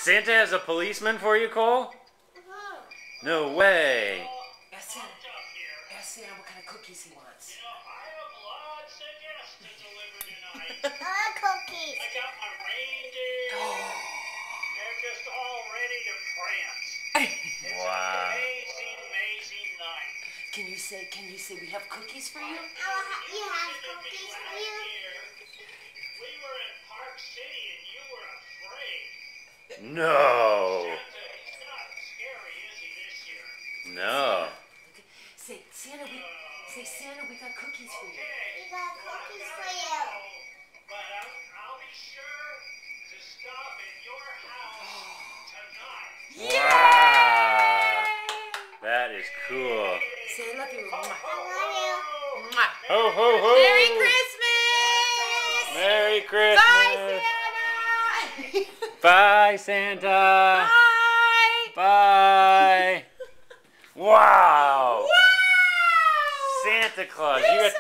Santa has a policeman for you, Cole? No way. Ask Santa what kind of cookies he wants. I have lots of guests to deliver tonight. I like cookies. I got my reindeer. They're just all ready to prance. It's Wow. an amazing night. Can you say we have cookies for you? You have cookies for you? We were in Park City and you were afraid. No. Santa, he's not scary, is he, this year? No. Okay. Say Santa, we got cookies for you. We got cookies for you. But I'll be sure to stop at your house tonight. Wow. That is cool. Say I love you. Mwah. I love you. Mwah. Ho, ho, ho. Merry Christmas! Merry Bye, Christmas. Santa! Bye, Santa. Bye! Bye. Wow. Wow! Santa Claus. You got